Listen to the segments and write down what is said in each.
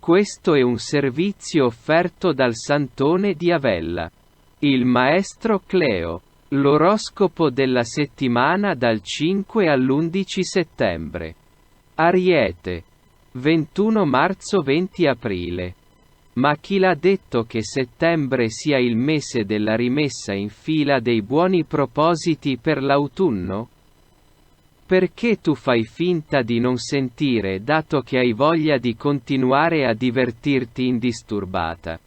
Questo è un servizio offerto dal Santone di Avella. Il maestro Cleo. L'oroscopo della settimana dal 5 all'11 settembre. Ariete. 21 marzo-20 aprile. Ma chi l'ha detto che settembre sia il mese della rimessa in fila dei buoni propositi per l'autunno? Perché tu fai finta di non sentire dato che hai voglia di continuare a divertirti indisturbata?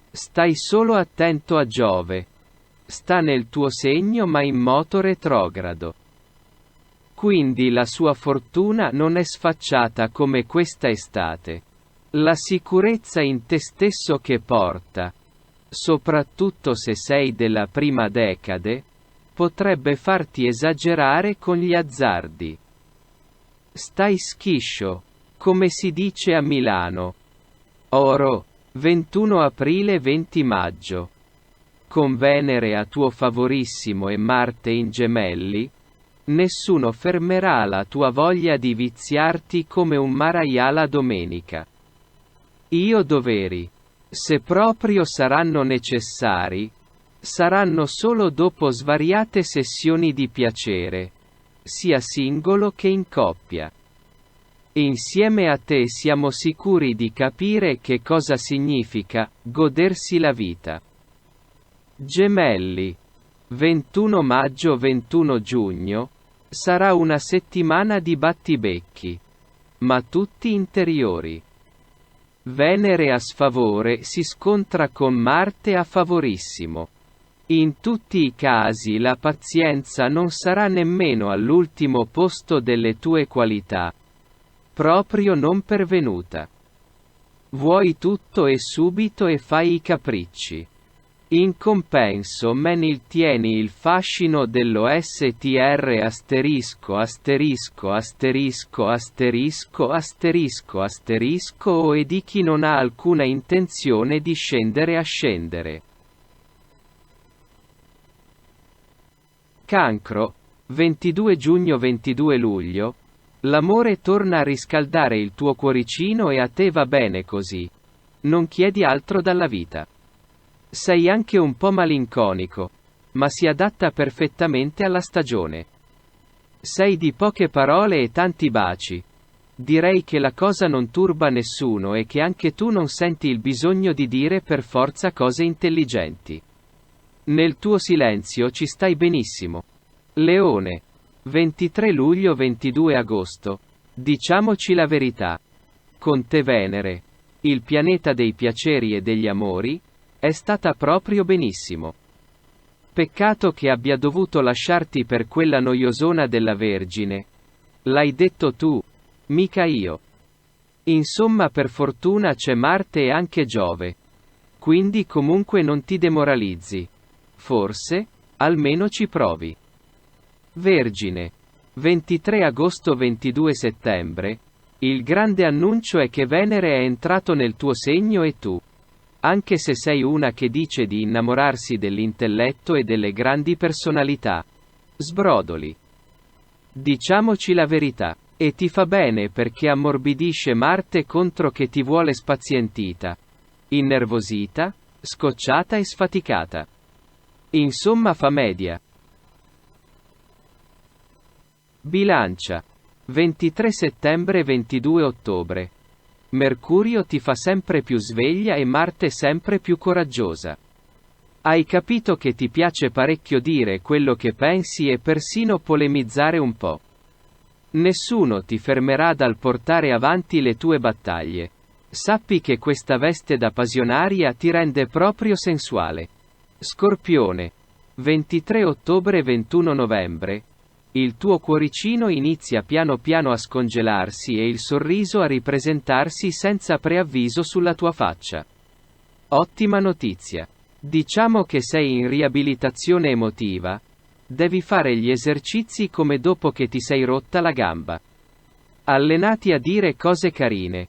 Stai solo attento a Giove. Sta nel tuo segno ma in moto retrogrado. Quindi la sua fortuna non è sfacciata come questa estate. La sicurezza in te stesso che porta, soprattutto se sei della prima decade, potrebbe farti esagerare con gli azzardi. Stai schiscio, come si dice a Milano. Oro, 21 aprile-20 maggio. Con Venere a tuo favorissimo e Marte in Gemelli, nessuno fermerà la tua voglia di viziarti come un maraiala domenica. Io doveri, se proprio saranno necessari, saranno solo dopo svariate sessioni di piacere, sia singolo che in coppia. Insieme a te siamo sicuri di capire che cosa significa godersi la vita. Gemelli. 21 maggio-21 giugno. Sarà una settimana di battibecchi, ma tutti interiori. Venere a sfavore si scontra con Marte a favorissimo. In tutti i casi la pazienza non sarà nemmeno all'ultimo posto delle tue qualità. Proprio non pervenuta. Vuoi tutto e subito e fai i capricci. In compenso tieni il fascino dell'OSTR *** e di chi non ha alcuna intenzione di scendere a scendere. Cancro. 22 giugno-22 luglio. L'amore torna a riscaldare il tuo cuoricino e a te va bene così. Non chiedi altro dalla vita. Sei anche un po' malinconico, ma si adatta perfettamente alla stagione. Sei di poche parole e tanti baci. Direi che la cosa non turba nessuno e che anche tu non senti il bisogno di dire per forza cose intelligenti. Nel tuo silenzio ci stai benissimo. Leone. 23 luglio-22 agosto. Diciamoci la verità. Con te Venere, il pianeta dei piaceri e degli amori, è stata proprio benissimo. Peccato che abbia dovuto lasciarti per quella noiosona della Vergine. L'hai detto tu, mica io. Insomma, per fortuna c'è Marte e anche Giove. Quindi comunque non ti demoralizzi. Forse, almeno ci provi. Vergine. 23 agosto-22 settembre. Il grande annuncio è che Venere è entrato nel tuo segno e tu, anche se sei una che dice di innamorarsi dell'intelletto e delle grandi personalità, sbrodoli. Diciamoci la verità. E ti fa bene perché ammorbidisce Marte contro che ti vuole spazientita, innervosita, scocciata e sfaticata. Insomma fa media. Bilancia. 23 settembre-22 ottobre. Mercurio ti fa sempre più sveglia e Marte sempre più coraggiosa. Hai capito che ti piace parecchio dire quello che pensi e persino polemizzare un po'. Nessuno ti fermerà dal portare avanti le tue battaglie. Sappi che questa veste da passionaria ti rende proprio sensuale. Scorpione. 23 ottobre-21 novembre. Il tuo cuoricino inizia piano piano a scongelarsi e il sorriso a ripresentarsi senza preavviso sulla tua faccia. Ottima notizia. Diciamo che sei in riabilitazione emotiva. Devi fare gli esercizi come dopo che ti sei rotta la gamba. Allenati a dire cose carine.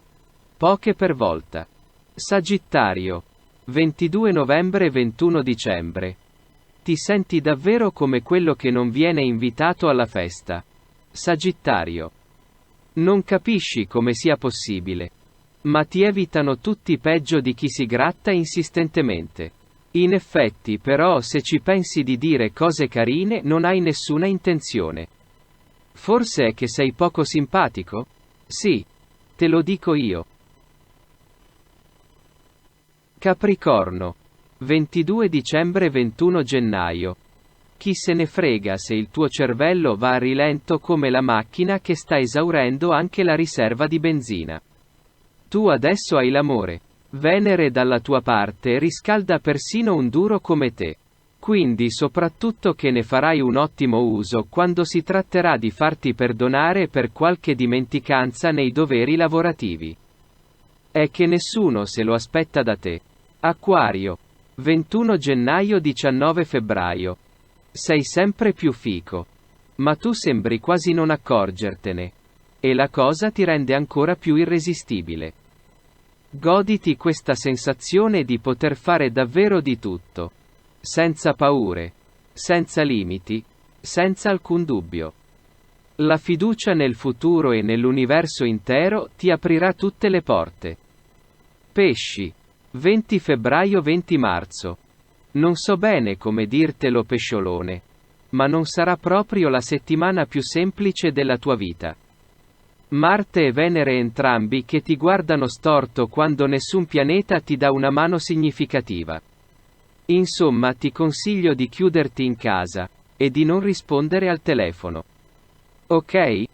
Poche per volta. Sagittario. 22 novembre-21 dicembre. Ti senti davvero come quello che non viene invitato alla festa. Sagittario. Non capisci come sia possibile. Ma ti evitano tutti peggio di chi si gratta insistentemente. In effetti, però, se ci pensi di dire cose carine, non hai nessuna intenzione. Forse è che sei poco simpatico? Sì. Te lo dico io. Capricorno. 22 dicembre 21 gennaio. Chi se ne frega se il tuo cervello va a rilento come la macchina che sta esaurendo anche la riserva di benzina. Tu adesso hai l'amore. Venere dalla tua parte riscalda persino un duro come te. Quindi soprattutto che ne farai un ottimo uso quando si tratterà di farti perdonare per qualche dimenticanza nei doveri lavorativi. È che nessuno se lo aspetta da te. Acquario. 21 gennaio 19 febbraio. Sei sempre più fico. Ma tu sembri quasi non accorgertene. E la cosa ti rende ancora più irresistibile. Goditi questa sensazione di poter fare davvero di tutto. Senza paure. Senza limiti. Senza alcun dubbio. La fiducia nel futuro e nell'universo intero ti aprirà tutte le porte. Pesci. 20 febbraio 20 marzo. Non so bene come dirtelo pesciolone. Ma non sarà proprio la settimana più semplice della tua vita. Marte e Venere entrambi che ti guardano storto quando nessun pianeta ti dà una mano significativa. Insomma, ti consiglio di chiuderti in casa. E di non rispondere al telefono. Ok?